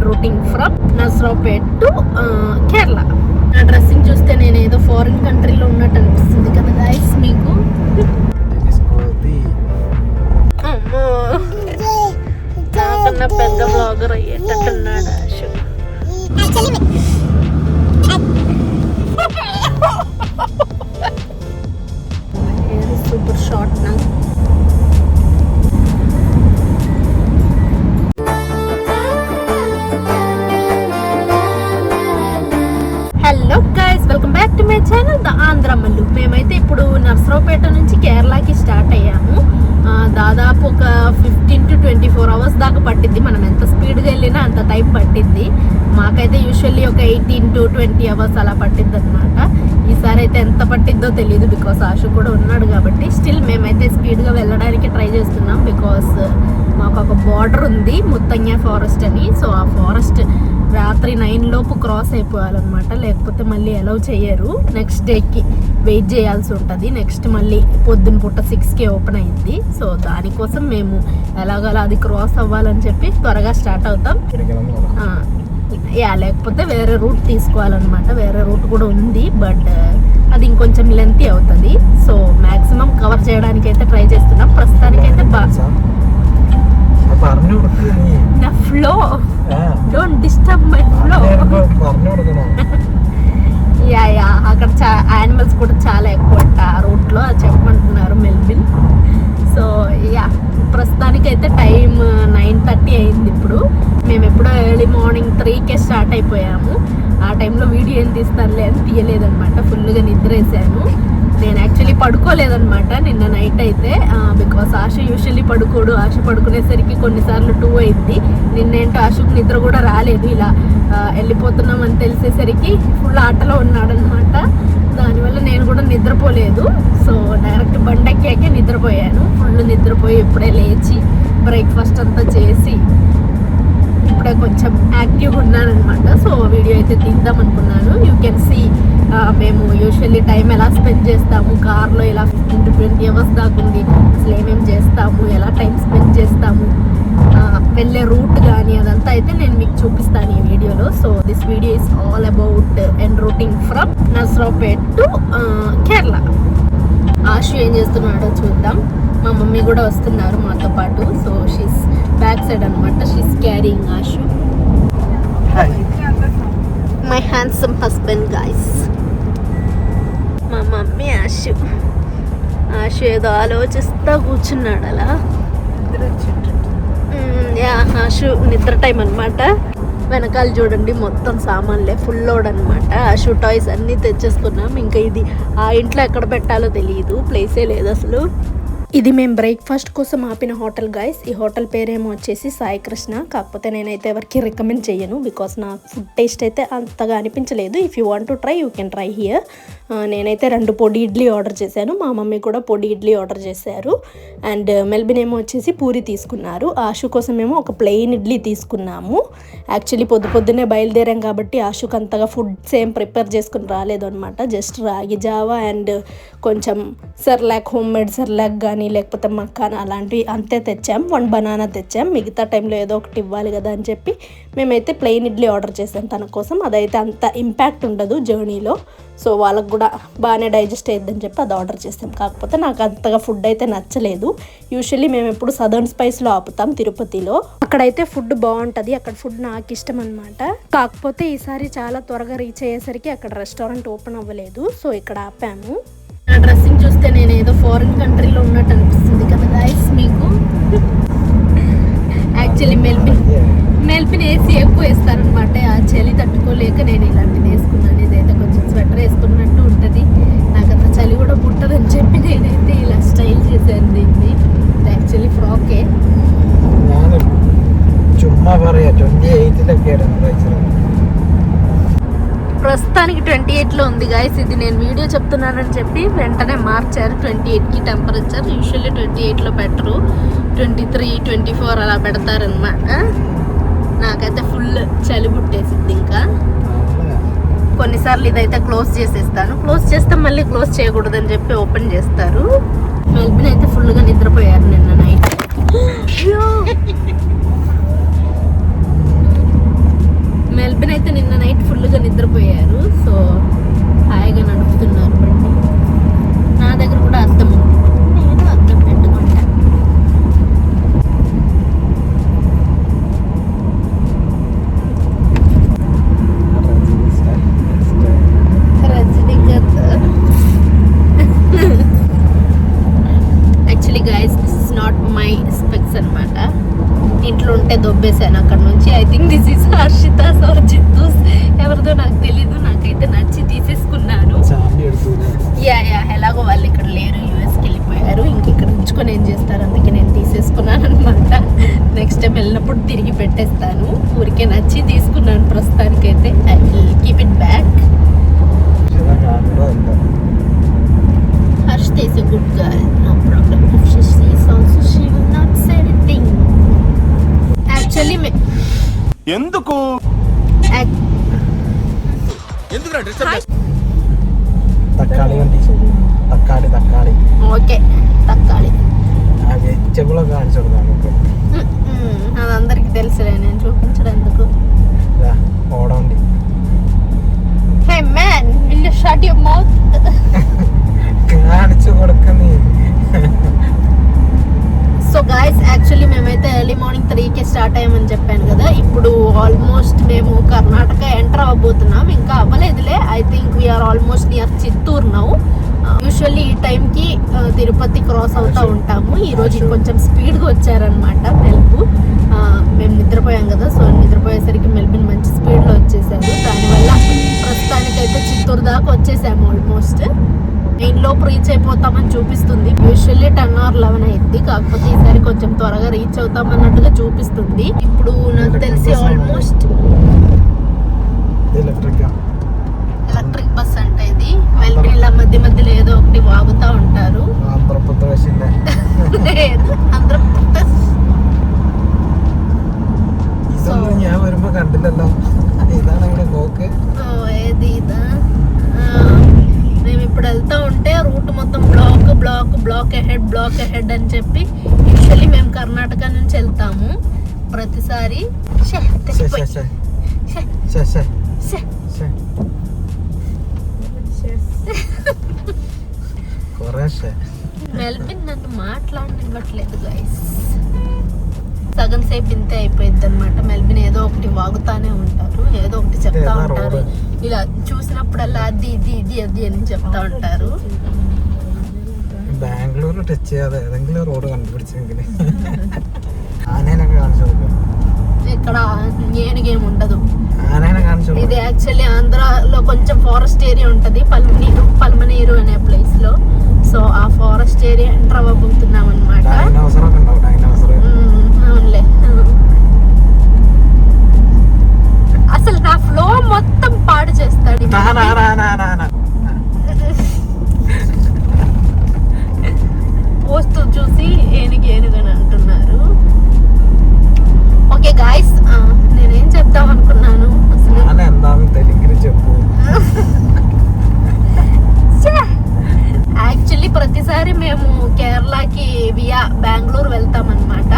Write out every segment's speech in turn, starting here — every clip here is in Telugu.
And routing from Narasaraopet to Kerala. నా డ్రెస్సింగ్ చూస్తే నేను ఏదో ఫారిన్ కంట్రీలో ఉన్నట్టు అనిపిస్తుంది కదా గైస్ మీకు. అమ్మో, నాకన్నా పెద్ద బ్లాగర్ అయ్యేటట్టున్నాడు ఆశు. సూపర్ షార్ట్ నా. Hello guys, welcome back to my channel the Andhramallu. మేమైతే ఇప్పుడు నర్సరావుపేట నుంచి కేరళకి స్టార్ట్ అయ్యాము. దాదాపు ఒక 15 to 24 అవర్స్ దాకా పట్టింది. మనం ఎంత స్పీడ్గా వెళ్ళినా అంత టైం పట్టింది. మాకైతే యూజువల్లీ ఒక 18 to 20 అవర్స్ అలా పట్టింది అనమాట. ఈసారి అయితే ఎంత పట్టిద్దో తెలియదు, బికాస్ ఆశు కూడా ఉన్నాడు కాబట్టి. స్టిల్ మేమైతే స్పీడ్గా వెళ్ళడానికి ట్రై చేస్తున్నాం, బికాస్ మాకు ఒక బార్డర్ ఉంది, ముత్తంగా ఫారెస్ట్ అని. సో ఆ ఫారెస్ట్ రాత్రి 9 లోపు క్రాస్ అయిపోవాలన్నమాట, లేకపోతే మళ్ళీ అలౌ చేయరు. నెక్స్ట్ డేకి వెయిట్ చేయాల్సి ఉంటుంది. నెక్స్ట్ మళ్ళీ పొద్దున పూట 6కి ఓపెన్ అయింది. సో దానికోసం మేము ఎలాగోలా అది క్రాస్ అవ్వాలని చెప్పి త్వరగా స్టార్ట్ అవుతాం. లేకపోతే వేరే రూట్ తీసుకోవాలన్నమాట. వేరే రూట్ కూడా ఉంది, బట్ అది ఇంకొంచెం లెంతీ అవుతుంది. సో మ్యాక్సిమం కవర్ చేయడానికి అయితే ట్రై చేస్తున్నాం. ప్రస్తుతానికైతే నా flow, don't disturb my flow. అక్కడ యానిమల్స్ కూడా చాలా ఎక్కువ ఆ రూట్లో చెప్పమంటున్నారు మెల్బిన్. సో ప్రస్తుతానికైతే టైం 9:30 అయింది. ఇప్పుడు మేము ఎప్పుడో ఎర్లీ మార్నింగ్ 3కే స్టార్ట్ అయిపోయాము. ఆ టైంలో వీడియో ఏం తీస్తానులే అని తీయలేదనమాట. ఫుల్గా నిద్రేసాను. నేను యాక్చువల్లీ పడుకోలేదనమాట నిన్న నైట్ అయితే, బికాస్ ఆశ యూజువల్లీ పడుకోడు. ఆశ పడుకునేసరికి కొన్నిసార్లు 2 అయింది. నిన్నేంటో ఆశకు నిద్ర కూడా రాలేదు. ఇలా వెళ్ళిపోతున్నాం అని తెలిసేసరికి ఫుల్ ఆటలో ఉన్నాడనమాట. దానివల్ల నేను కూడా నిద్రపోలేదు. సో డైరెక్ట్ బండెక్కాకే నిద్రపోయాను. ఫుల్ నిద్రపోయి ఇప్పుడే లేచి బ్రేక్ఫాస్ట్ అంతా చేసి ఇప్పుడే కొంచెం యాక్టివ్గా ఉన్నానమాట. సో వీడియో అయితే తీద్దాం అనుకున్నాను. యూ కెన్ సీ మేము యూజువల్లీ టైం ఎలా స్పెండ్ చేస్తాము కార్లో. ఇలా 15 to 20 అవర్స్ దాకా ఉంది. అసలు ఏమేమి చేస్తాము, ఎలా టైం స్పెండ్ చేస్తాము, వెళ్ళే రూట్ కానీ అదంతా అయితే నేను మీకు చూపిస్తాను ఈ వీడియోలో. So this video is all about an routing from Narasaraopet to Kerala. Ashu ఏం చేస్తున్నాడో చూద్దాం. మా మమ్మీ కూడా వస్తున్నారు మాతో పాటు. సో షీస్ బ్యాక్ సైడ్ అనమాట. She's carrying Ashu. My handsome husband guys. మా మమ్మీ ఆశు. ఆశు ఏదో ఆలోచిస్తా కూర్చున్నాడు అలా. ఆశు నిద్ర టైం అనమాట. వెనకాల చూడండి మొత్తం సామాన్లే, ఫుల్ లోడ్ అనమాట. ఆశు టాయ్స్ అన్నీ తెచ్చేసుకున్నాం. ఇంకా ఇది ఆ ఇంట్లో ఎక్కడ పెట్టాలో తెలియదు, ప్లేసే లేదు అసలు. ఇది మేము బ్రేక్ఫాస్ట్ కోసం ఆపిన హోటల్ గైస్. ఈ హోటల్ పేరేమో వచ్చేసి సాయి కృష్ణ. కాకపోతే నేనైతే ఎవరికి రికమెండ్ చేయను, బికాస్ నా ఫుడ్ టేస్ట్ అయితే అంతగా అనిపించలేదు. If you want to try you can try here. నేనైతే 2 పొడి ఇడ్లీ ఆర్డర్ చేశాను. మా మమ్మీ కూడా పొడి ఇడ్లీ ఆర్డర్ చేశారు. అండ్ మెల్బిన్ ఏమో వచ్చేసి పూరి తీసుకున్నారు. ఆశు కోసం ఏమో ఒక ప్లెయిన్ ఇడ్లీ తీసుకున్నాము. యాక్చువల్లీ పొద్దున్నే బయలుదేరాం కాబట్టి ఆశుకు అంతగా ఫుడ్స్ ఏం ప్రిపేర్ చేసుకుని రాలేదు అనమాట. జస్ట్ రాగి జావా అండ్ కొంచెం సెర్లాక్, హోమ్ మేడ్ సెర్లాక్ కానీ లేకపోతే మక్కానా అలాంటివి అంతే తెచ్చాం. 1 బనానా తెచ్చాం. మిగతా టైంలో ఏదో ఒకటి ఇవ్వాలి కదా అని చెప్పి మేమైతే ప్లెయిన్ ఇడ్లీ ఆర్డర్ చేసాం తన కోసం. అదైతే అంత ఇంపాక్ట్ ఉండదు జర్నీలో. సో వాళ్ళకు కూడా బాగానే డైజెస్ట్ అయ్యిద్దని చెప్పి అది ఆర్డర్ చేసాం. కాకపోతే నాకు అంతగా ఫుడ్ అయితే నచ్చలేదు. యూజువల్లీ మేము ఎప్పుడు సదర్న్ స్పైస్లో ఆపుతాం తిరుపతిలో. అక్కడైతే ఫుడ్ బాగుంటుంది. అక్కడ ఫుడ్ నాకు ఇష్టం అనమాట. కాకపోతే ఈసారి చాలా త్వరగా రీచ్ అయ్యేసరికి అక్కడ రెస్టారెంట్ ఓపెన్ అవ్వలేదు. సో ఇక్కడ ఆపాము. నా డ్రెస్సింగ్ చూస్తే నేను ఏదో ఫారిన్ కంట్రీలో ఉన్నట్టు అనిపిస్తుంది కదా గైస్ మీకు. యాక్చువల్లీ మెల్బిన్ ఏసీ ఎక్కువ వేస్తారనమాట. ఆ చలి తట్టుకోలేక నేను ఇలాంటిది వేసుకున్నాను. ఇదైతే కొంచెం స్వెటర్ వేసుకున్నట్టు ఉంటుంది. నాకు అంత చలి కూడా పుట్టదని చెప్పి నేనైతే ఇలా స్టైల్ చేశాను దీన్ని. యాక్చువల్లీ ఫ్రాకే. ప్రస్తుతానికి 28లో ఉంది గైస్. ఇది నేను వీడియో చెప్తున్నానని చెప్పి వెంటనే మార్చారు 28కి టెంపరేచర్. యూజువల్లీ 28లో పెట్టరు, 23, 24 అలా పెడతారనమాట. నాకైతే ఫుల్ చలి పుట్టేసింది. ఇంకా కొన్నిసార్లు ఇదైతే క్లోజ్ చేసేస్తాను. క్లోజ్ చేస్తే మళ్ళీ క్లోజ్ చేయకూడదని చెప్పి ఓపెన్ చేస్తారు. మెల్బిన్ అయితే ఫుల్గా నిద్రపోయారు నిన్న night. Is not my specs అనమాట. ఇంట్లో ఉంటే దొబ్బేశాను అక్కడ నుంచి. I think this is Harshitha or Jittu's, ఎవరిదో నాకు తెలీదు. నాకైతే నచ్చి తీసేసుకున్నాను. యా ఎలాగో వాళ్ళు ఇక్కడ లేరు, యూఎస్కి వెళ్ళిపోయారు. ఇంక ఇక్కడ ఉంచుకొని ఏం చేస్తారు, అందుకే నేను తీసేసుకున్నాను అనమాట. నెక్స్ట్ టైం వెళ్ళినప్పుడు తిరిగి పెట్టేస్తాను. ఊరికే నచ్చి తీసుకున్నాను ప్రస్తుతానికైతే. I will keep it back. Harshita is a good girl, no problem. If she sees also, she will not say anything. Actually, ఎందుకు తక్కాలి తక్కాలి ఓకే తక్కాలి అది చెప్పులో కాల్చడం అది అందరికి తెలుసులే, నేను చూపించడం ఎందుకు. పోవడం hey man, will you shut your mouth? కాల్చు కొడుకుని. సో గాయస్, యాక్చువల్లీ మేమైతే ఎర్లీ మార్నింగ్ 3కి స్టార్ట్ అయ్యామని చెప్పాను కదా. ఇప్పుడు ఆల్మోస్ట్ మేము కర్ణాటక ఎంటర్ అవ్వబోతున్నాం. ఇంకా అవ్వలేదులే. I think we are almost near Chittoor now. Usually ఈ టైంకి తిరుపతి క్రాస్ అవుతూ ఉంటాము. ఈరోజు ఇంకొంచెం స్పీడ్గా వచ్చారనమాట మెల్బు. మేము నిద్రపోయాం కదా, సో నిద్రపోయేసరికి మెల్బిన్ మంచి స్పీడ్లో వచ్చేసారు. దానివల్ల ప్రస్తుతానికైతే చిత్తూరు దాకా వచ్చేసాము ఆల్మోస్ట్. లోపు రీచ్ అయిపోతామని చూపిస్తుంది. యూజువల్లీ 10 or 11 అయింది, కాకపోతే ఈసారి కొంచెం త్వరగా రీచ్ అవుతామన్నట్టుగా చూపిస్తుంది. ఇప్పుడు నాకు తెలిసి ఆల్మోస్ట్ ఎలక్ట్రిక్ బస్ అంటే ఇది. మెల్బిన్ మధ్య మధ్యలో ఏదో ఒకటి వాగుతూ ఉంటారు. ఆంధ్రప్రదేశ్ വരുമ്പോ കണ്ടില്ലല്ലോ. ഇതാണ് ഇവിടെ നോക്ക്. ఏది ఇదా? మేము ఇప్పుడు వెళ్తూ ఉంటే రూట్ మొత్తం బ్లాక్ అహెడ్ అని చెప్పి యూజువల్లీ మేము కర్ణాటక నుంచి వెళ్తాము ప్రతిసారి. మెల్బిన్ నన్ను మాట్లాడనివ్వట్లేదు గైస్. సగం సేపు ఇంతే అయిపోయింది అనమాట. మెల్బిన్ ఏదో ఒకటి వాగుతానే ఉంటారు, ఏదో ఒకటి చెప్తా ఉంటారు. ఇలా చూసినప్పుడల్లా అది అని చెప్తా ఉంటారు. ബാംഗ്ലൂർ ടച്ച് ചെയ്യാതെ ഏതെങ്കിലും റോഡ് കണ്ടുപിടിച്ചെങ്കിൽ ആനേനൊക്കെ കാണിച്ചു കൊടുക്കും. ఇక్కడ ఏనుగేం ఉండదు. ఆనైనా కానిచ్చు. ఇది యాక్చువల్లీ ఆంధ్రాలో కొంచెం ఫారెస్ట్ ఏరియా ఉంటది, పల్మనీరు అనే ప్లేస్ లో. సో ఆ ఫారెస్ట్ ఏరియా ఎంటర్ అవ్వబోతున్నాం అనమాట. అవునులే. అసలు నా ఫ్లో మొత్తం పాడు చేస్తాడు. పోస్తూ చూసి ఏనుగని అంటున్నారు. ఓకే గాయస్, నేనేం చెప్తాం అనుకున్నాను అసలు. చెప్పు. యాక్చువల్లీ ప్రతిసారి మేము కేరళకి వియా బెంగళూరు వెళ్తాం అనమాట.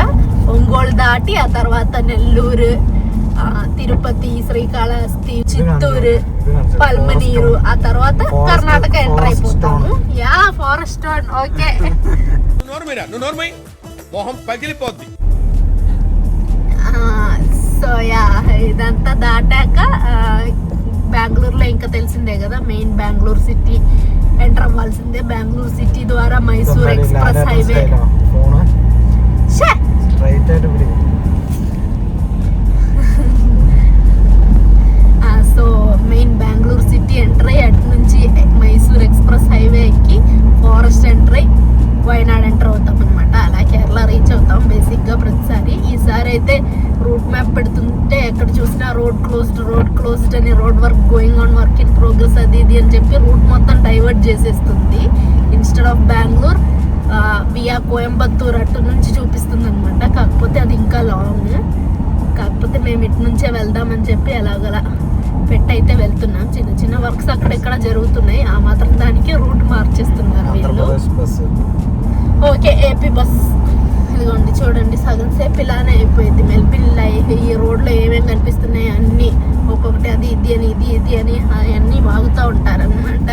ఒంగోలు దాటి ఆ తర్వాత నెల్లూరు, తిరుపతి, శ్రీకాళహస్తి, చిత్తూరు, పల్మనీరు, ఆ తర్వాత కర్ణాటక ఎంటర్ అయిపోతాము. Yeah forest town. Okay so yeah ఇదంతా దాటాక బెంగళూరులో ఇంకా తెలిసిందే కదా, మెయిన్ బెంగళూరు సిటీ ఎంటర్ అవ్వాల్సిందే. బెంగళూరు సిటీ ద్వారా Mysore express highway. So main Bengaluru city enter అయ్యి అటు నుంచి మైసూర్ ఎక్స్ప్రెస్ హైవే ఎక్కి ఫారెస్ట్ ఎంటర్ అయ్యి వయనాడ్ ఎంటర్ అవుతాం అనమాట. అలా కేరళ రీచ్ అవుతాం బేసిక్గా ప్రతిసారి. ఈసారి అయితే రూట్ మ్యాప్ పెడుతుంటే ఎక్కడ చూసినా రోడ్ క్లోజ్డ్ అని, road work going on, work in progress, అది ఇది అని చెప్పి రూట్ మొత్తం డైవర్ట్ చేసేస్తుంది. Instead of Bengaluru via Coimbatore అటు నుంచి చూపిస్తుంది అనమాట. కాకపోతే అది ఇంకా లాంగ్. కాకపోతే మేము ఇటు నుంచే వెళ్దామని చెప్పి ఎలాగలా పెట్టయితే వెళ్తున్నాం. చిన్న చిన్న వర్క్స్ అక్కడెక్కడ జరుగుతున్నాయి, ఆ మాత్రం దానికి రూట్ మార్చేస్తున్నారు వీళ్ళు. ఓకే ఏపీ బస్ ఇదిగోండి చూడండి, సగం సేపు ఇలానే అయిపోయింది. మెల్బిన్ ఈ రోడ్లో ఏమేమి కనిపిస్తున్నాయి అన్నీ ఒక్కొక్కటి అది ఇది అని అవన్నీ వాగుతూ ఉంటారనమాట.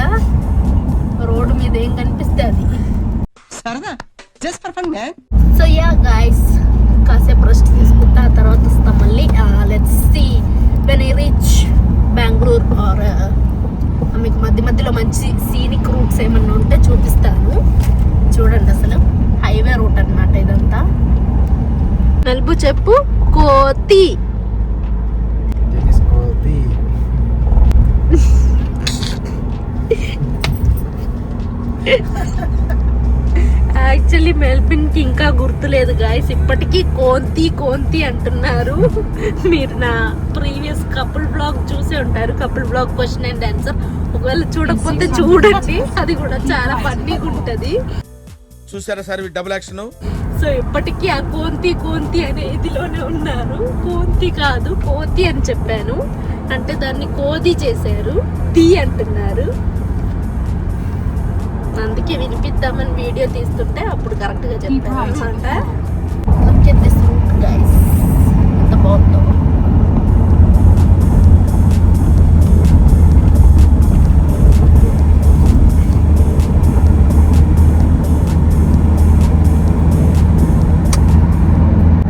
రోడ్డు మీద ఏం కనిపిస్తే అది. సో యా గైస్, కాసేపు రెస్ట్ తీసుకుంటా, ఆ తర్వాత వస్తాం మళ్ళీ. Let's see when I reach Bengaluru or మీకు మధ్య మధ్యలో మంచి సీనిక్ రూట్స్ ఏమన్నా ఉంటే చూపిస్తాను. చూడండి అసలు హైవే రూట్ అనమాట ఇదంతా. మెల్బు చెప్పు. కోతి. కోతి. యాక్చువల్లీ మెల్బిన్ కి ఇంకా గుర్తులేదు గాయస్, ఇప్పటికీ కోంతి కోంతి అంటున్నారు. మీరు నా ప్రీవియస్ కపుల్ బ్లాగ్ చూసే ఉంటారు, couple blog question and answer. ఒకవేళ చూడకపోతే చూడండి, అది కూడా చాలా ఫన్నీగా ఉంటది. చూసారా సార్ డబుల్ యాక్షన్. సో ఇప్పటికీ ఆ కోంతి కోంతి అనే ఇదిలోనే ఉన్నారు. కోంతి కాదు కోతి అని చెప్పాను, అంటే దాన్ని కోది చేశారు, తి అంటున్నారు. అందుకే వినిపిద్దామని వీడియో తీస్తుంటే అప్పుడు కరెక్ట్ గా చెప్పాను అనమాట. ఎంత బాగుందో.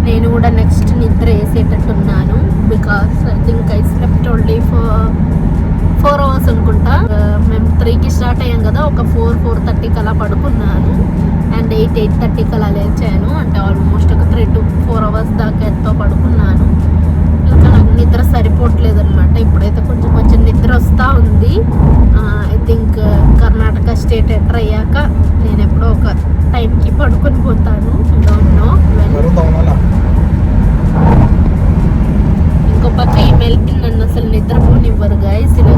నేను కూడా నెక్స్ట్ నిద్ర వేసేటట్టున్నాను. Because I think I slept only for 4 hours అనుకుంటా. మేము 3కి స్టార్ట్ అయ్యాం కదా, ఒక 4-4:30కి అలా పడుకున్నాను. అండ్ 8-8:30కి అలా లేచాను. అంటే ఆల్మోస్ట్ ఒక 3 to 4 hours దాకా ఎంతో పడుకున్నాను. ఇంకా నాకు నిద్ర సరిపోవట్లేదు అనమాట. ఇప్పుడైతే కొంచెం నిద్ర వస్తూ ఉంది. I think Karnataka state enter అయ్యాక నేను ఎప్పుడో ఒక టైంకి పడుకొని పోతాను. Don't know. ఇంకో పక్క ఈ మెల్బిన్ నన్ను అసలు నిద్రపోనివ్వరు గైస్. ఇలా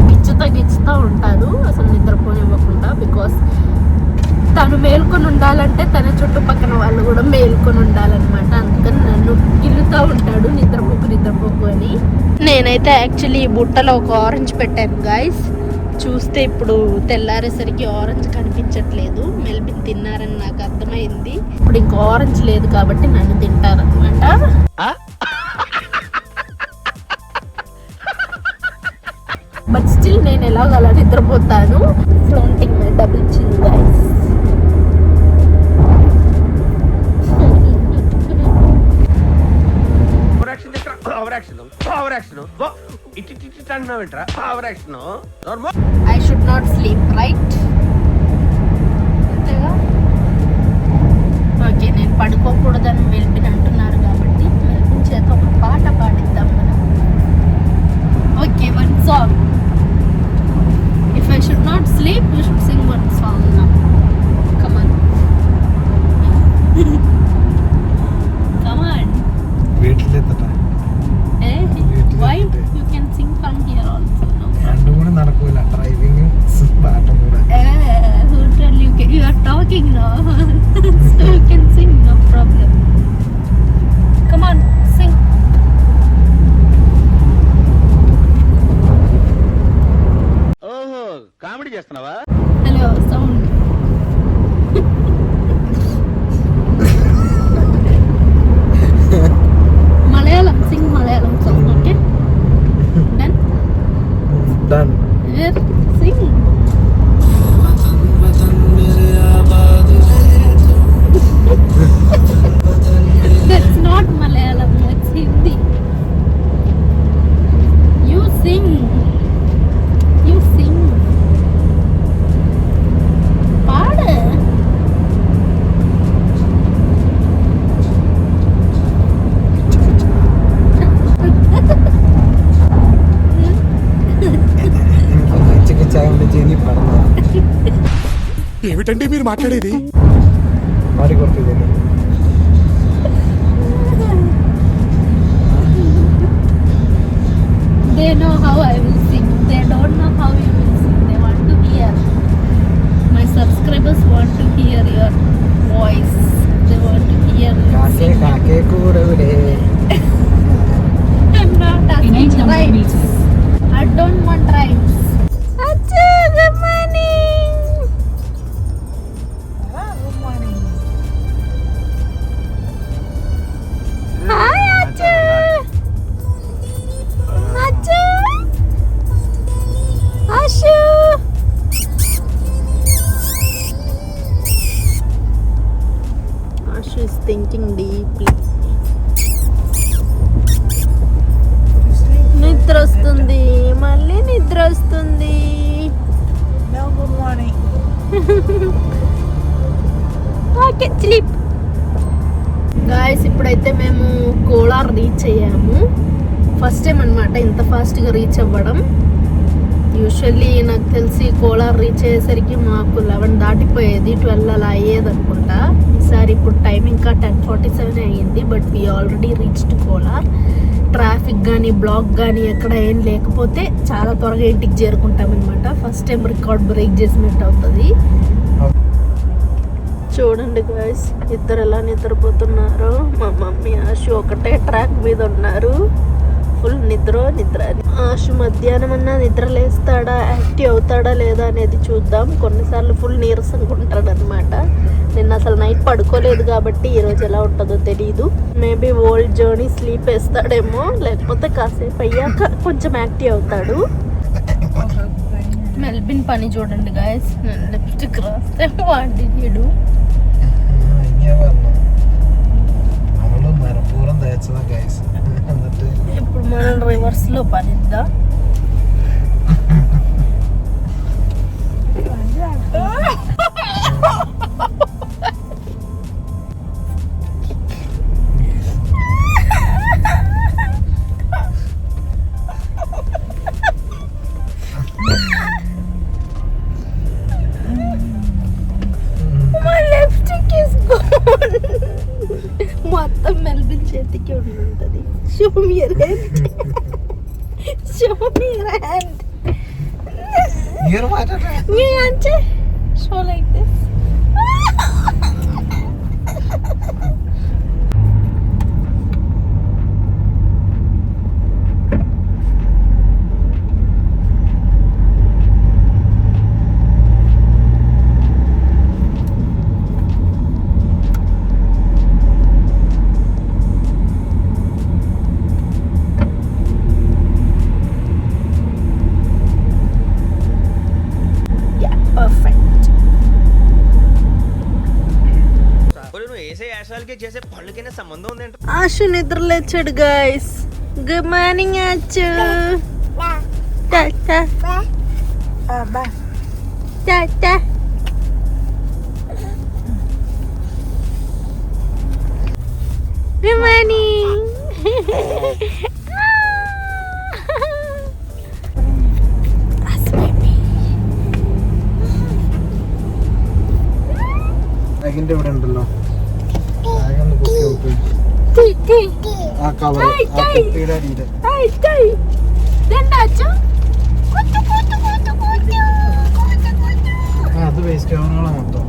గిచ్చుతా ఉంటారు అసలు నిద్రపోనివ్వకుండా. బికాస్ తను మేల్కొని ఉండాలంటే తన చుట్టుపక్కల వాళ్ళు కూడా మేల్కొని ఉండాలన్నమాట. అందుకని నన్ను గిల్లుతూ ఉంటాడు, నిద్రపోకు అని. నేనైతే యాక్చువల్లీ ఈ బుట్టలో ఒక ఆరెంజ్ పెట్టాను గైస్. చూస్తే ఇప్పుడు తెల్లారేసరికి ఆరెంజ్ కనిపించట్లేదు. మెల్బిన్ తిన్నారని నాకు అర్థమైంది. ఇప్పుడు ఇంకో ఆరెంజ్ లేదు కాబట్టి నన్ను తింటారనమాట. బట్ స్టిల్ నేను ఎలాగలా నిద్రపోతాను. Floating my double chin guys. I should not sleep, right? Okay, నేను పడుకోకూడదని మెల్బిన్ అంటున్నారు కాబట్టి మెల్బిన్ చేత ఒక పాట పాడిద్దాం మనం. Okay, one song. If I should not sleep, we should sing one song now. Come on. Come on. Wait later. Eh? Why? You can sing from here also. No? രണ്ടും കൂടി നടക്കൂല, ഡ്രൈവിംഗും പാട്ടും കൂടെ. Who told you? You are talking now. So you can sing, no problem. Come on, sing. ఓహో, కామెడీ చేస్తున్నావా? Hello, sound. Malayalam, sing Malayalam song, okay? Done? Done. Yeah, sing. That's not Malayalam, that's Hindi. You sing. You sing. పాడు. ఏమిటండి మీరు మాట్లాడేది? పాడి కొడుతుంది. They know how I will sing. They don't know how you will sing. They want to hear. My subscribers want to hear your voice. They want to hear you కాకే sing. కాకే కూడవులే. I'm not asking rhymes. I don't want rhymes. Acha, good morning. Good morning. Hi, Acha. Acha. Ashu. Ashu is thinking deeply. నిద్ర వస్తుంది, మళ్ళీ నిద్ర వస్తుంది. No, good morning. Okay, sleep. Guys ఇప్పుడైతే మేము కోలార్ రీచ్ అయ్యాము. ఫస్ట్ టైం అనమాట ఇంత ఫాస్ట్గా రీచ్ అవ్వడం. యూజువల్లీ నాకు తెలిసి కోలార్ రీచ్ అయ్యేసరికి మాకు 11 దాటిపోయేది, 12 అలా అయ్యేది అనుకుంటా. ఈసారి ఇప్పుడు టైం ఇంకా 10:47 అయ్యింది. But we already reached Kolar. Traffic కానీ బ్లాక్ కానీ ఎక్కడ ఏం లేకపోతే చాలా త్వరగా ఇంటికి చేరుకుంటాం అనమాట. ఫస్ట్ టైం రికార్డ్ బ్రేక్ చేసినట్టు అవుతుంది. చూడండి గాయస్ ఇద్దరు ఎలా నిద్రపోతున్నారు. మా మమ్మీ ఆశు ఒకటే ట్రాక్ మీద ఉన్నారు. ఫుల్ నిద్ర. ఆశు మధ్యాహ్నం అన్నా నిద్ర లేస్తాడా, యాక్టివ్ అవుతాడా లేదా అనేది చూద్దాం. కొన్నిసార్లు ఫుల్ నీరసంగా ఉంటాడు అనమాట. నిన్న అసలు నైట్ పడుకోలేదు కాబట్టి ఈరోజు ఎలా ఉంటుందో తెలియదు. మేబీ ఓల్డ్ జర్నీ స్లీప్ వేస్తాడేమో, లేకపోతే కాసేపు అయ్యాక కొంచెం యాక్టివ్ అవుతాడు. మెల్బిన్ పని చూడండి గాయస్. లిప్స్టిక్ రాస్తే వాడి నీడు ఇప్పుడు మనం రివర్స్ లో పనిద్దాం. మొత్తం మెల్బిన్ చేతికి ఉంటుంది. Show me your hand. Show me your hand. మీ అంటే షో లైక్ దిస్. ఆశు నిద్ర లేచాడు guys. Good morning Achu. Good morning. ഇവിടെ ഉണ്ടല്ലോ അത് വേസ്റ്റ് ആവുന്നോളാം മൊത്തം.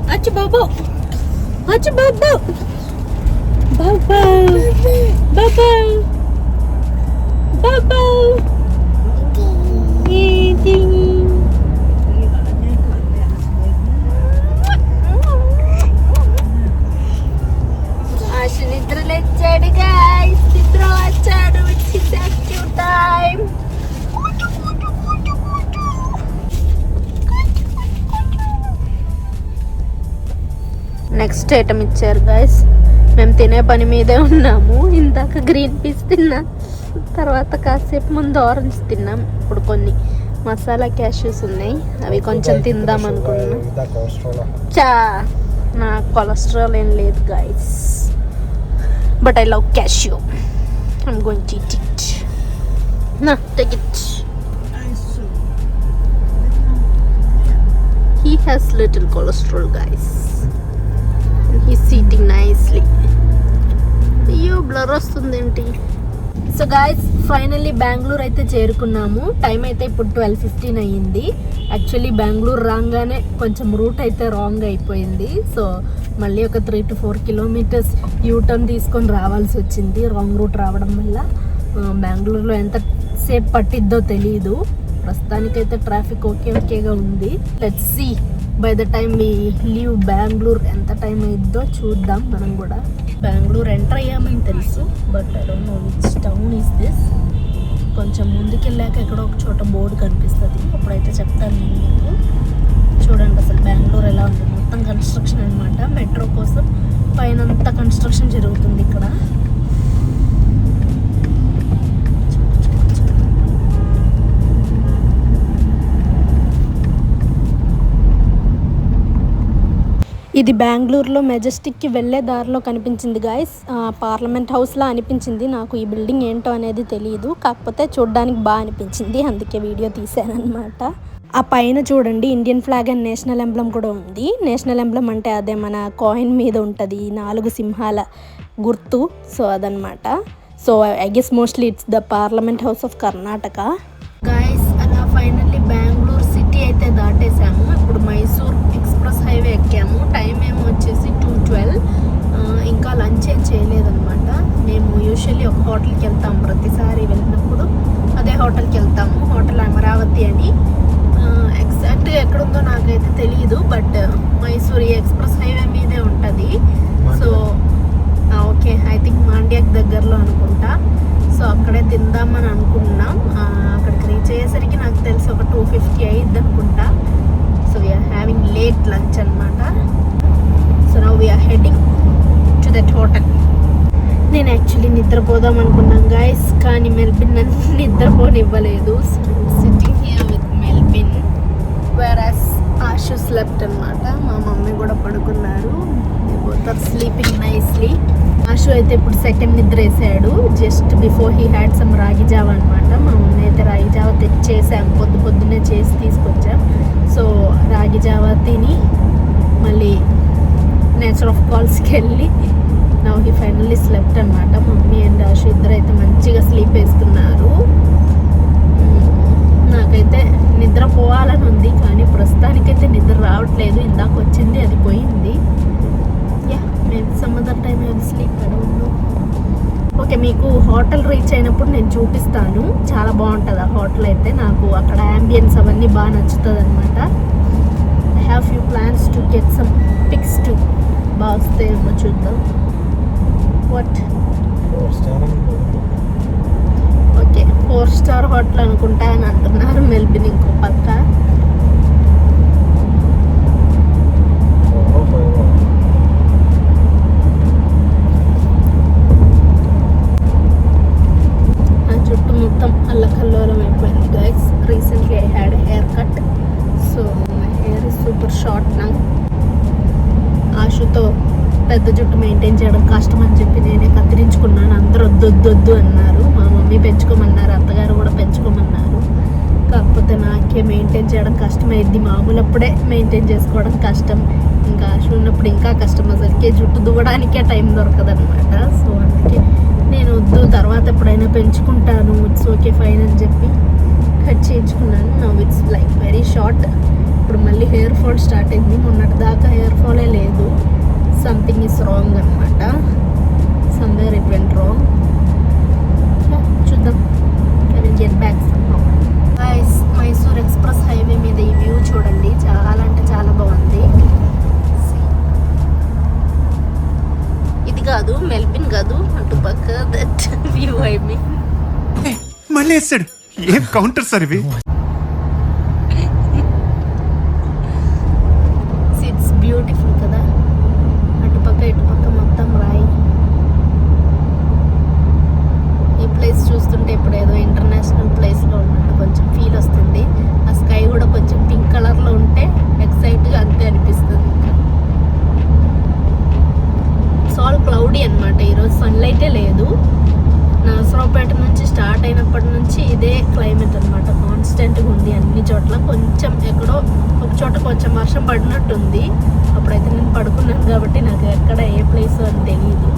ఆశు నిద్ర లేచాడు గాయ్స్. నిద్ర వచ్చాడు. It's his active time. Next item ఇచ్చారు గాయ్స్. మేము తినే పని మీదే ఉన్నాము. ఇందాక గ్రీన్ పీస్ తిన్నాం, తర్వాత కాసేపు ముందు ఆరెంజ్ తిన్నాం. ఇప్పుడు కొన్ని మసాలా క్యాష్యూస్ ఉన్నాయి, అవి కొంచెం తిందాం అనుకున్నాం. నా కొలెస్ట్రాల్ ఏం లేదు guys, but I love cashew. I'm going to eat it. Nah, take it. He has little cholesterol, guys. And he's eating nicely. అయ్యో బ్లర్ వస్తుందేంటి. సో గాయస్ ఫైనల్లీ బెంగళూరు అయితే చేరుకున్నాము. టైం అయితే ఇప్పుడు 12:15 అయ్యింది. యాక్చువల్లీ బెంగళూరు రాగానే కొంచెం రూట్ అయితే రాంగ్ అయిపోయింది. సో మళ్ళీ ఒక 3 to 4 kilometers యూటర్న్ తీసుకొని రావాల్సి వచ్చింది రాంగ్ రూట్ రావడం వల్ల. బెంగళూరులో ఎంత సేపు పట్టిద్దో తెలియదు. ప్రస్తుతానికైతే ట్రాఫిక్ ఓకేగా ఉంది. Let's see by the time we leave Bengaluru ఎంత టైం అయిద్దో చూద్దాం. మనం కూడా బెంగళూరు ఎంటర్ అయ్యామని తెలుసు, but I don't know which town is this. కొంచెం ముందుకెళ్ళాక ఎక్కడో ఒక చోట బోర్డు కనిపిస్తుంది, అప్పుడైతే చెప్తాను నేను మీకు. చూడండి అసలు బెంగళూరు ఎలా ఉంది. మొత్తం కన్స్ట్రక్షన్ అనమాట. మెట్రో కోసం పైన అంతా కన్స్ట్రక్షన్ జరుగుతుంది ఇక్కడ. ఇది బెంగళూరులో మెజెస్టిక్కి వెళ్ళే దారిలో కనిపించింది గాయస్. పార్లమెంట్ హౌస్లా అనిపించింది. నాకు ఈ బిల్డింగ్ ఏంటో అనేది తెలియదు, కాకపోతే చూడడానికి బాగా అనిపించింది, అందుకే వీడియో తీశాను అనమాట. ఆ పైన చూడండి Indian flag and national emblem కూడా ఉంది. నేషనల్ ఎంబ్లమ్ అంటే అదే మన కాయిన్ మీద ఉంటుంది 4 సింహాల గుర్తు, సో అదనమాట. So I guess mostly it's the parliament house of Karnataka. Guys అలా ఫైనల్లీ బెంగళూరు సిటీ అయితే దాటేసాము. ఇప్పుడు మైసూర్ ఎక్స్ప్రెస్ హైవే ఎక్కాము. టైం ఏమో వచ్చేసి 2:12. ఇంకా లంచ్ ఏం చేయలేదన్నమాట. మేము యూజువల్లీ ఒక హోటల్కి వెళ్తాము, ప్రతిసారి వెళ్ళినప్పుడు అదే హోటల్కి వెళ్తాము, హోటల్ అమరావతి అని. ఎగ్జాక్ట్గా ఎక్కడుందో నాకైతే తెలియదు, బట్ మైసూర్ ఎక్స్ప్రెస్ హైవే మీదే ఉంటుంది. సో ఓకే, ఐ థింక్ మాండ్యాక్ దగ్గరలో అనుకుంటా. సో అక్కడే తిందామని అనుకున్నాం. అక్కడికి రీచ్ అయ్యేసరికి నాకు తెలిసి ఒక 2:50 అయ్యిద్ది అనుకుంటా. So we are having late lunch అనమాట. So now we are heading to that hotel. నేను యాక్చువల్లీ నిద్రపోదాం అనుకున్నాను గాయస్, కానీ మెల్బిన్ నన్ను నిద్రపోనివ్వలేదు. Sitting here with Melbin, whereas Ashu slept అనమాట. మా మమ్మీ కూడా పడుకున్నారు. Both are sleeping nicely. Ashu అయితే ఇప్పుడు సెకండ్ నిద్ర వేసాడు. Just before he had some ragi java అనమాట. మా మమ్మీ అయితే రాగి జావ తెచ్చేసాం, పొద్దున్నే చేసి తీసుకొచ్చాం. సో రాగి జావ తిని మళ్ళీ నేచర్ ఆఫ్ ఫాల్స్కి వెళ్ళి నౌ హీ ఫైనల్లీ స్లెప్ట్ అనమాట. మమ్మీ అండ్ ఆషు ఇద్దరు అయితే మంచిగా స్లీప్ వేసుకున్నారు. నాకైతే నిద్ర పోవాలని ఉంది, కానీ ప్రస్తుతానికైతే నిద్ర రావట్లేదు. ఇందాక వచ్చింది, అది పోయింది. Maybe some other time I will sleep, I don't know. Okay, మీకు హోటల్ రీచ్ అయినప్పుడు నేను చూపిస్తాను. చాలా బాగుంటుంది ఆ హోటల్ అయితే. నాకు అక్కడ యాంబియన్స్ అవన్నీ బాగా నచ్చుతుంది అనమాట. I have few plans to get some pics too. బాగా వస్తే ఏమో చూద్దాం. What 4 star okay, 4 star hotel అనుకుంటా అని అంటున్నారు మెల్బిన్ ఇంకో పక్క. చుట్టూ మొత్తం అల్లకల్లోలం అయిపోయింది guys. Recently I had hair cut, so my hair is super short now. ఆషుతో పెద్ద జుట్టు మెయింటైన్ చేయడం కష్టం అని చెప్పి నేనే కత్తిరించుకున్నాను. అందరూ వద్దు అన్నారు. మా మమ్మీ పెంచుకోమన్నారు, అత్తగారు కూడా పెంచుకోమన్నారు. కాకపోతే నాకే మెయింటైన్ చేయడం కష్టమైద్ది. మామూలప్పుడే మెయింటైన్ చేసుకోవడం కష్టం, ఇంకా ఆషు ఉన్నప్పుడు ఇంకా కష్టం. అసలుకే జుట్టు దువ్వడానికే టైం దొరకదనమాట. సో అందుకే నేను వద్దు, తర్వాత ఎప్పుడైనా పెంచుకుంటాను, ఇట్స్ ఓకే ఫైన్ అని చెప్పి కట్ చేయించుకున్నాను. Now it's like very short. ఇప్పుడు మళ్ళీ హెయిర్ ఫాల్ స్టార్ట్ అయింది. మొన్నటి దాకా హెయిర్ ఫాలే లేదు. సంథింగ్ ఈస్ రాంగ్ అనమాట. Somewhere it went wrong. చూద్దాం, I will get back somehow. Guys, Mysore express highway మీద ఈ వ్యూ చూడండి, చాలా అంటే చాలా బాగుంది. ఇది కాదు మెల్బిన్ కాదు, అటుపక్క దట్ వ్యూ ఐ మీన్. మళ్ళీ వేస్తాడు. ఏం కౌంటర్ సార్ ఇవి? ఇట్స్ బ్యూటిఫుల్ కదా, అటుపక్క ఇటుపక్క మొత్తం రాయి. ఈ ప్లేస్ చూస్తుంటే ఇప్పుడు ఏదో ఇంటర్నేషనల్ ప్లేస్లో ఉన్నట్టు కొంచెం ఫీల్ వస్తుంది. ఆ స్కై కూడా కొంచెం పింక్ కలర్లో ఉంటే ఎక్సైట్గా అంతే అనిపిస్తుంది. ఆల్ క్లౌడీ అనమాట. ఈరోజు సన్లైటే లేదు. నరసరావుపేట నుంచి స్టార్ట్ అయినప్పటి నుంచి ఇదే క్లైమేట్ అనమాట. కాన్స్టెంట్గా ఉంది అన్ని చోట్ల. కొంచెం ఎక్కడో ఒక చోట కొంచెం వర్షం పడినట్టుంది. అప్పుడైతే నేను పడుకున్నాను కాబట్టి నాకు ఎక్కడ ఏ ప్లేస్ అని తెలియదు.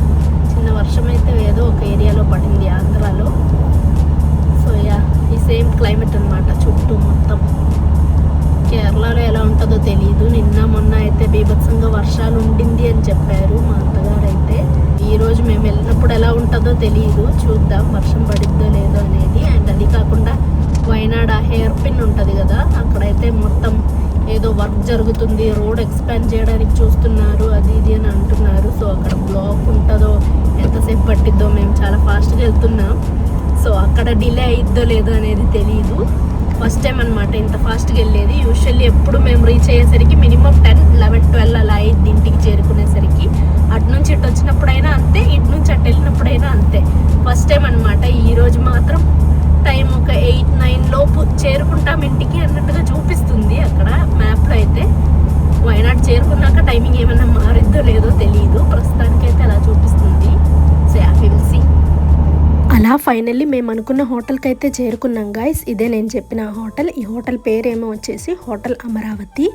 చిన్న వర్షం అయితే ఏదో ఒక ఏరియాలో పడింది, ఆంధ్రాలో. సో యా, ఈ సేమ్ క్లైమేట్ అనమాట చుట్టూ మొత్తం. కేరళలో ఎలా ఉంటుందో తెలియదు. నిన్న మొన్న అయితే బీభత్సంగా వర్షాలు ఉండింది అని చెప్పారు మా అత్తగారు అయితే. ఈరోజు మేము వెళ్ళినప్పుడు ఎలా ఉంటుందో తెలియదు, చూద్దాం వర్షం పడిద్దో లేదో అనేది. అండ్ అది కాకుండా వైనాడ్ ఆ హెయిర్ పిన్ ఉంటుంది కదా, అక్కడైతే మొత్తం ఏదో వర్క్ జరుగుతుంది, రోడ్ ఎక్స్పాండ్ చేయడానికి చూస్తున్నారు, అది ఇది అని అంటున్నారు. సో అక్కడ బ్లాక్ ఉంటుందో ఎంతసేపు పట్టిద్దో. మేము చాలా ఫాస్ట్గా వెళ్తున్నాం, సో అక్కడ డిలే అయిద్దో లేదో అనేది తెలియదు. ఫస్ట్ టైం అనమాట ఇంత ఫాస్ట్గా వెళ్ళేది. యూజువల్లీ ఎప్పుడు మేము రీచ్ అయ్యేసరికి మినిమం 10, 11, 12 అలా అయ్యింది ఇంటికి చేరుకునేసరికి. అటు నుంచి ఇటు వచ్చినప్పుడైనా అంతే, ఇటు నుంచి అటు వెళ్ళినప్పుడైనా అంతే. ఫస్ట్ టైం అనమాట. ఈరోజు మాత్రం టైం ఒక 8, 9 లోపు చేరుకుంటాం ఇంటికి అన్నట్టుగా చూపిస్తుంది అక్కడ మ్యాప్లో అయితే. వైనాడ్ చేరుకున్నాక టైమింగ్ ఏమన్నా ఉండిద్దో లేదో తెలియదు, ప్రస్తుతానికైతే అలా చూపిస్తుంది. So see. అలా ఫైనల్లీ మేము అనుకున్న హోటల్కి అయితే చేరుకున్నాం గైస్. ఇదే నేను చెప్పిన హోటల్. ఈ హోటల్ పేరేమో వచ్చేసి హోటల్ అమరావతి.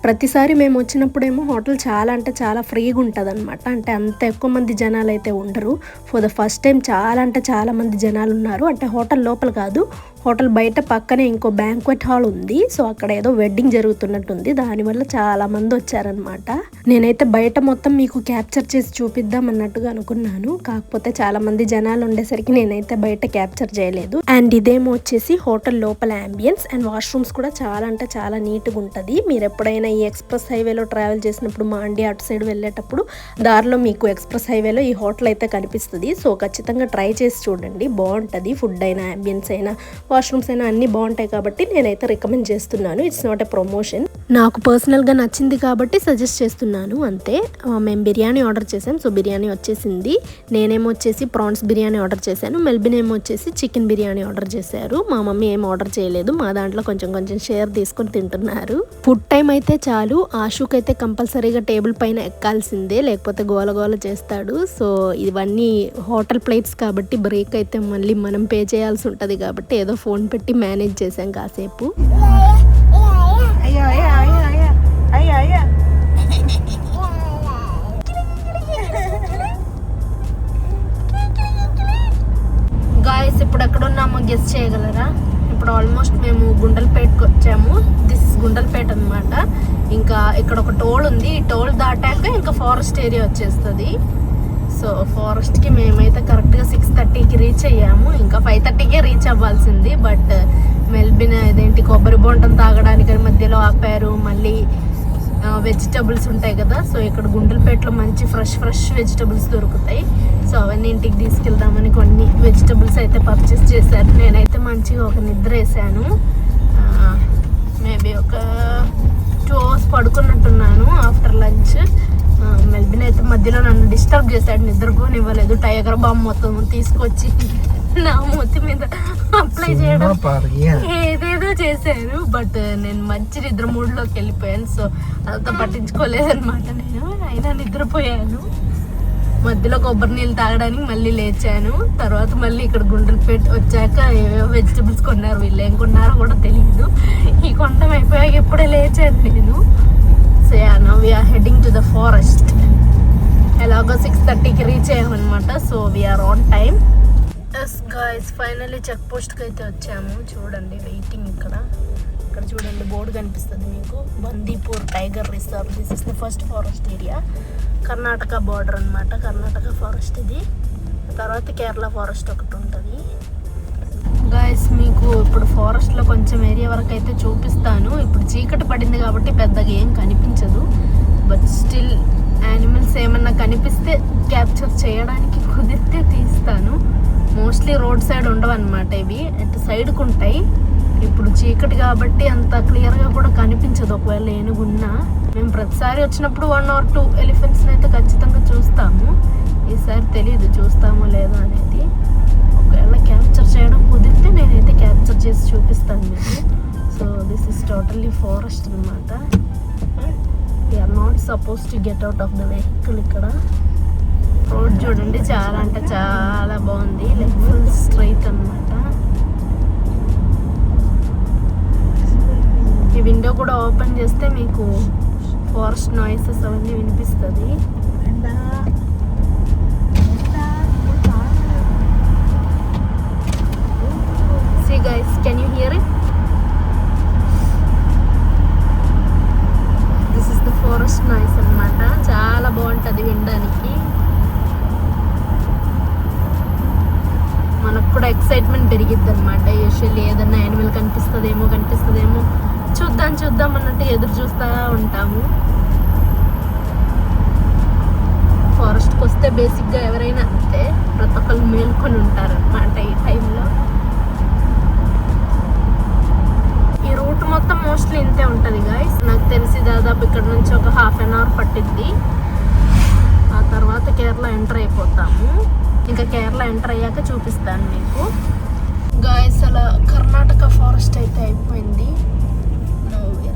ప్రతిసారి మేము వచ్చినప్పుడేమో హోటల్ చాలా అంటే చాలా ఫ్రీగా ఉంటుంది అనమాట. అంటే అంత ఎక్కువ మంది జనాలు అయితే ఉండరు. ఫర్ ద ఫస్ట్ టైం చాలా అంటే చాలా మంది జనాలు ఉన్నారు. అంటే హోటల్ లోపల కాదు, హోటల్ బయట పక్కనే ఇంకో బ్యాంక్వెట్ హాల్ ఉంది. సో అక్కడ ఏదో వెడ్డింగ్ జరుగుతున్నట్టుంది, దానివల్ల చాలా మంది వచ్చారనమాట. నేనైతే బయట మొత్తం మీకు క్యాప్చర్ చేసి చూపిద్దాం అన్నట్టుగా అనుకున్నాను, కాకపోతే చాలా మంది జనాలు ఉండేసరికి నేనైతే బయట క్యాప్చర్ చేయలేదు. అండ్ ఇదేమో వచ్చేసి హోటల్ లోపల అంబియన్స్. అండ్ వాష్రూమ్స్ కూడా చాలా అంటే చాలా నీట్గా ఉంటుంది. మీరు ఎప్పుడైనా ఈ ఎక్స్ప్రెస్ హైవేలో ట్రావెల్ చేసినప్పుడు మాండి అటు సైడ్ వెళ్ళేటప్పుడు దారిలో మీకు ఎక్స్ప్రెస్ హైవేలో ఈ హోటల్ అయితే కనిపిస్తుంది. సో ఖచ్చితంగా ట్రై చేసి చూడండి, బాగుంటుంది. ఫుడ్ అయినా అంబియన్స్ అయినా వాష్రూమ్స్ అయినా అన్నీ బాగుంటాయి కాబట్టి నేనైతే రికమెండ్ చేస్తున్నాను. ఇట్స్ నాట్ ఎ ప్రమోషన్, నాకు పర్సనల్గా నచ్చింది కాబట్టి సజెస్ట్ చేస్తున్నాను అంతే. మేము బిర్యానీ ఆర్డర్ చేసాం. సో బిర్యానీ వచ్చేసింది. నేనేమో వచ్చేసి ప్రాన్స్ బిర్యానీ ఆర్డర్ చేశాను, మెల్బిన్ ఏమో వచ్చేసి చికెన్ బిర్యానీ ఆర్డర్ చేశారు. మా మమ్మీ ఏం ఆర్డర్ చేయలేదు, మా దాంట్లో కొంచెం కొంచెం షేర్ తీసుకొని తింటున్నారు. ఫుడ్ టైం అయితే చాలు, ఆషుక్ అయితే కంపల్సరీగా టేబుల్ పైన ఎక్కాల్సిందే, లేకపోతే గోల గోల చేస్తాడు. సో ఇవన్నీ హోటల్ ప్లేట్స్ కాబట్టి బ్రేక్ అయితే మళ్ళీ మనం పే చేయాల్సి ఉంటుంది కాబట్టి ఏదో ఫోన్ పెట్టి మేనేజ్ చేసాం కాసేపు. గాయస్ ఇప్పుడు ఎక్కడున్నామో గెస్ చేయగలరా? ఇప్పుడు ఆల్మోస్ట్ మేము గుండల్పేటకి వచ్చాము. దిస్ ఇస్ గుండల్పేట అనమాట. ఇంకా ఇక్కడ ఒక టోల్ ఉంది, ఈ టోల్ దాటాక ఇంకా ఫారెస్ట్ ఏరియా వచ్చేస్తుంది. సో ఫారెస్ట్కి మేమైతే కరెక్ట్గా 6:30కి రీచ్ అయ్యాము. ఇంకా 5:30కే రీచ్ అవ్వాల్సింది, బట్ మెల్బిన్ ఇదేంటి కొబ్బరి బొండం తాగడానికి మధ్యలో ఆపారు. మళ్ళీ వెజిటబుల్స్ ఉంటాయి కదా, సో ఇక్కడ గుండెలపేటలో మంచి ఫ్రెష్ వెజిటబుల్స్ దొరుకుతాయి. సో అవన్నీ ఇంటికి తీసుకెళ్దామని కొన్ని వెజిటబుల్స్ అయితే పర్చేస్ చేశారు. నేనైతే మంచిగా ఒక నిద్ర వేసాను. మేబీ ఒక 2 hours పడుకున్నట్టున్నాను ఆఫ్టర్ లంచ్. మెల్బిన్ అయితే మధ్యలో నన్ను డిస్టర్బ్ చేశాడు, నిద్రపోనివ్వలేదు. టైగర్ బాంబ్ మొత్తం తీసుకొచ్చి నా మూతి మీద అప్లై చేయడం ఏదేదో చేశారు. బట్ నేను మంచి నిద్ర మూడ్లోకి వెళ్ళిపోయాను. సో అదంతా పట్టించుకోలేదన్నమాట. నేను అయినా నిద్రపోయాను. మధ్యలో కొబ్బరి నీళ్ళు తాగడానికి మళ్ళీ లేచాను. తర్వాత మళ్ళీ ఇక్కడ గుండెలపేట వచ్చాక ఏవేవో వెజిటబుల్స్ కొన్నారు. వీళ్ళు ఏం కొన్నారో కూడా తెలియదు. ఈ కొండం అయిపోయాక ఎప్పుడే లేచాను నేను. So now we are heading to the forest. ఎలాగో 6:30కి రీచ్ అయ్యామన్నమాట. So we are on time. Yes guys, finally check పోస్ట్కి అయితే వచ్చాము. చూడండి వెయిటింగ్ ఇక్కడ చూడండి బోర్డు కనిపిస్తుంది మీకు, Bandipur tiger reserve. This is the first forest area. Karnataka border అనమాట, కర్ణాటక ఫారెస్ట్ ఇది. తర్వాత కేరళ ఫారెస్ట్ ఒకటి ఉంటుంది. గాయస్ మీకు ఇప్పుడు ఫారెస్ట్లో కొంచెం ఏరియా వరకు అయితే చూపిస్తాను. ఇప్పుడు చీకటి పడింది కాబట్టి పెద్దగా ఏం కనిపించదు, బట్ స్టిల్ యానిమల్స్ ఏమన్నా కనిపిస్తే క్యాప్చర్ చేయడానికి కుదిరితే తీస్తాను. మోస్ట్లీ రోడ్ సైడ్ ఉండవు అనమాట, ఇవి అటు సైడ్కి ఉంటాయి. ఇప్పుడు చీకటి కాబట్టి అంత క్లియర్గా కూడా కనిపించదు ఒకవేళ ఏనుగున్నా. మేము ప్రతిసారి వచ్చినప్పుడు 1 or 2 ఎలిఫెంట్స్ని అయితే ఖచ్చితంగా చూస్తాము. ఈసారి తెలీదు చూస్తామో లేదో అనేది. ఒకవేళ క్యాప్చర్ చేయడం కుదిరితే నేనైతే క్యాప్చర్ చేసి చూపిస్తాను మీకు. So this is totally forest అనమాట. We are not suppose to get out of the vehicle. ఇక్కడ రోడ్ చూడండి చాలా అంటే చాలా బాగుంది, లైక్ ఫుల్ స్ట్రైట్ అనమాట. ఈ విండో కూడా ఓపెన్ చేస్తే మీకు ఫారెస్ట్ నాయిసెస్ అవన్నీ వినిపిస్తుంది. See guys, can you hear it? This is the forest noise అన్నమాట. చాలా బాగుంటుంది వినడానికి. మనకు కూడా ఎక్సైట్మెంట్ పెరిగిద్ది అనమాట. యూజువల్లీ ఏదన్నా యానిమల్ కనిపిస్తుందేమో చూద్దాం అన్నట్టు ఎదురు చూస్తూ ఉంటాము. ఫారెస్ట్కి వస్తే బేసిక్గా ఎవరైనా అంతే, ప్రతి ఒక్కరు మేల్కొని ఉంటారు అనమాట ఈ టైంలో. ఈ రూట్ మొత్తం మోస్ట్లీ ఇంతే ఉంటుంది గాయస్. నాకు తెలిసి దాదాపు ఇక్కడ నుంచి ఒక 1/2 an hour పట్టిద్ది. ఆ తర్వాత కేరళ ఎంటర్ అయిపోతాము. ఇంకా కేరళ ఎంటర్ అయ్యాక చూపిస్తాను మీకు. గాయస్ అలా కర్ణాటక ఫారెస్ట్ అయితే అయిపోయింది.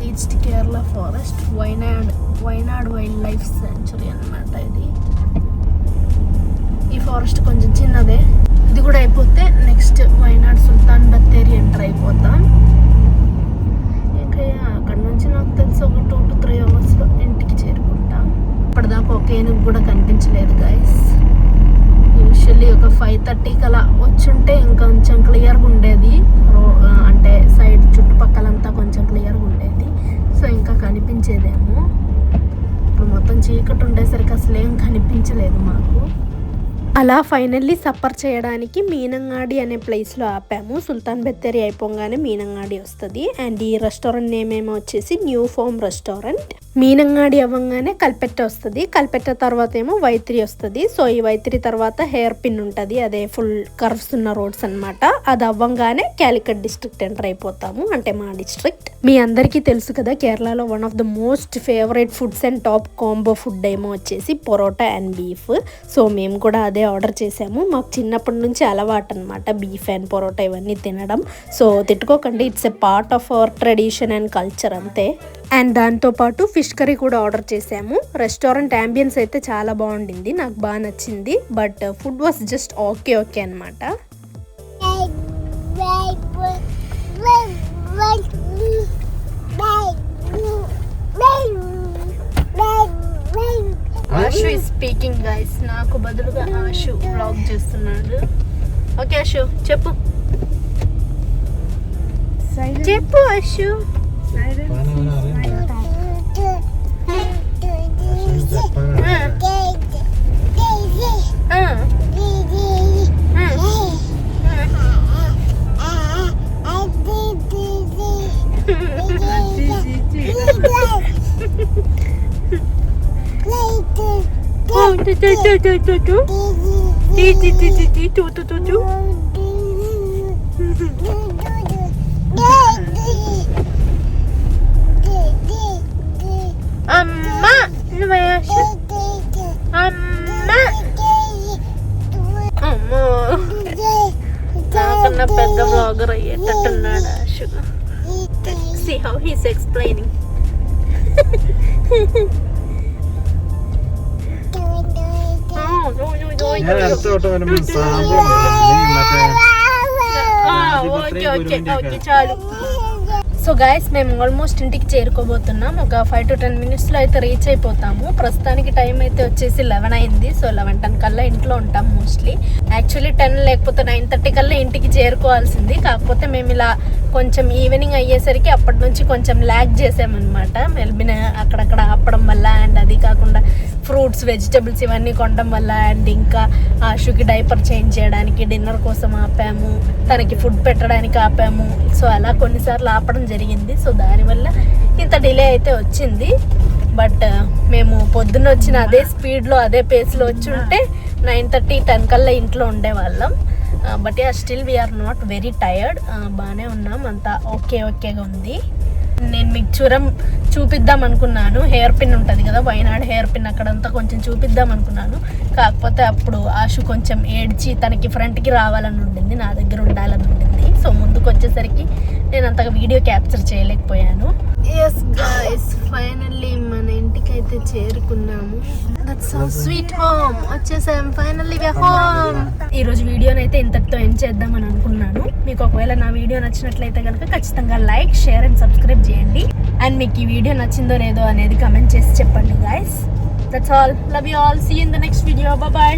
Reached Kerala forest. Wayanad Wayanad wild life century అన్నమాట ఇది. ఈ ఫారెస్ట్ కొంచెం చిన్నదే, ఇది కూడా అయిపోతే నెక్స్ట్ వైనాడ్ సుల్తాన్ బత్తేరి ఎంటర్ అయిపోతాం. ఇంకా అక్కడ నుంచి నాకు తెలిసి ఒక 2 to 3 అవర్స్లో ఇంటికి చేరుకుంటాం. ఇప్పటిదాకా ఒక ఏనుగు కూడా కనిపించలేదు గైస్. యూజువల్లీ ఒక 5:30 అలా వచ్చుంటే ఇంకొంచెం క్లియర్గా ఉండేది, అంటే సైడ్ చుట్టుపక్కలంతా కొంచెం క్లియర్గా ఉండేది. సో ఇంకా కనిపించేదేమో. ఇప్పుడు మొత్తం చీకటి ఉండేసరికి అసలు ఏం కనిపించలేదు మాకు. అలా ఫైనల్లీ సఫర్ చేయడానికి మీనంగాడి అనే ప్లేస్లో ఆపాము. సుల్తాన్ బత్తేరి అయిపోగానే మీనంగాడి వస్తుంది. అండ్ ఈ రెస్టారెంట్ నేమ్ ఏమో వచ్చేసి న్యూ ఫామ్ రెస్టారెంట్. మీనంగాడి అవ్వగానే కల్పెట్ట వస్తుంది. కల్పెట్ట తర్వాత ఏమో వైత్రి వస్తుంది. సో ఈ వైత్రి తర్వాత హెయిర్ పిన్ ఉంటుంది, అదే ఫుల్ కర్వ్స్ ఉన్న రోడ్స్ అనమాట. అది అవ్వగానే క్యాలికట్ డిస్ట్రిక్ట్ ఎంటర్ అయిపోతాము, అంటే మా డిస్ట్రిక్ట్. మీ అందరికీ తెలుసు కదా, కేరళలో one of the most favourite foods and top combo food ఏమో వచ్చేసి పొరోటా అండ్ బీఫ్. సో మేము కూడా అదే ఆర్డర్ చేసాము. మాకు చిన్నప్పటి నుంచి అలవాటు అనమాట బీఫ్ అండ్ పొరోటా ఇవన్నీ తినడం. సో తిట్టుకోకండి, it's a part of our tradition and culture అంతే. అండ్ దాంతోపాటు ఫిష్ కర్రీ కూడా ఆర్డర్ చేసాము. రెస్టారెంట్ అంబియన్స్ అయితే చాలా బాగుండింది, నాకు బాగా నచ్చింది. But food was just okay అనమాట. ఆషు ఇస్ స్పీకింగ్ గైస్, నాకు బదులుగా ఆషు వ్లాగ్ చేస్తున్నాడు. ఓకే ఆషు చెప్పు ఆషు. అమ్మా అమ్మో, నాకన్నా పెద్ద బ్లాగర్ అయ్యేటట్టున్నాడు Ashu. See how he's explaining. Okay చాలు. సో గైస్ మేము ఆల్మోస్ట్ ఇంటికి చేరుకోబోతున్నాం. ఒక 5 to 10 మినిట్స్లో అయితే రీచ్ అయిపోతాము. ప్రస్తుతానికి టైం అయితే వచ్చేసి 11 అయింది. సో 11:10 కల్లా ఇంట్లో ఉంటాం మోస్ట్లీ. యాక్చువల్లీ 10 లేకపోతే 9:30 కల్లా ఇంటికి చేరుకోవాల్సింది. కాకపోతే మేము ఇలా కొంచెం ఈవినింగ్ అయ్యేసరికి అప్పటి నుంచి కొంచెం ల్యాగ్ చేసామన్నమాట. మెల్బిన్ అక్కడక్కడ ఆపడం వల్ల, అండ్ అది కాకుండా ఫ్రూట్స్ వెజిటబుల్స్ ఇవన్నీ కొనడం వల్ల, అండ్ ఇంకా ఆషుకి డైపర్ చేంజ్ చేయడానికి డిన్నర్ కోసం ఆపాము, తనకి ఫుడ్ పెట్టడానికి ఆపాము. సో అలా కొన్నిసార్లు ఆపడం జరిగింది. సో దానివల్ల ఇంత డిలే అయితే వచ్చింది. బట్ మేము పొద్దున్న వచ్చిన అదే స్పీడ్లో అదే పేస్లో వచ్చి ఉంటే 9:30, 10 కల్లా ఇంట్లో ఉండేవాళ్ళం. But still we are not very tired. బాగానే ఉన్నాం, అంతా ఓకేగా ఉంది. నేను మీకు చూపిద్దాం అనుకున్నాను, హెయిర్ పిన్ ఉంటుంది కదా వైనాడ్ హెయిర్ పిన్, అక్కడంతా కొంచెం చూపిద్దాం అనుకున్నాను. కాకపోతే అప్పుడు ఆషు కొంచెం ఏడ్చి తనకి ఫ్రంట్కి రావాలని ఉండింది, నా దగ్గర ఉండాలని ఉండింది. సో ముందుకు వచ్చేసరికి నేను అంతగా వీడియో క్యాప్చర్ చేయలేకపోయాను. ఎస్ గైస్, ఫైనల్లీ మన ఇంటికి అయితే చేరుకున్నాము. That's so sweet home. వచ్చేసాం ఫైనల్లీ వి ఆర్ హోమ్. ఈ రోజు వీడియోని అయితే ఇంతటితో ఎండ్ చేద్దామని అనుకున్నాను. మీకు ఒకవేళ నా వీడియో నచ్చినట్లయితే కనుక ఖచ్చితంగా లైక్, షేర్ అండ్ సబ్స్క్రైబ్ చేయండి. అండ్ మీకు ఈ వీడియో నచ్చిందో లేదో అనేది కమెంట్ చేసి చెప్పండి guys. That's all. Love you all. See you in the next video. Bye by.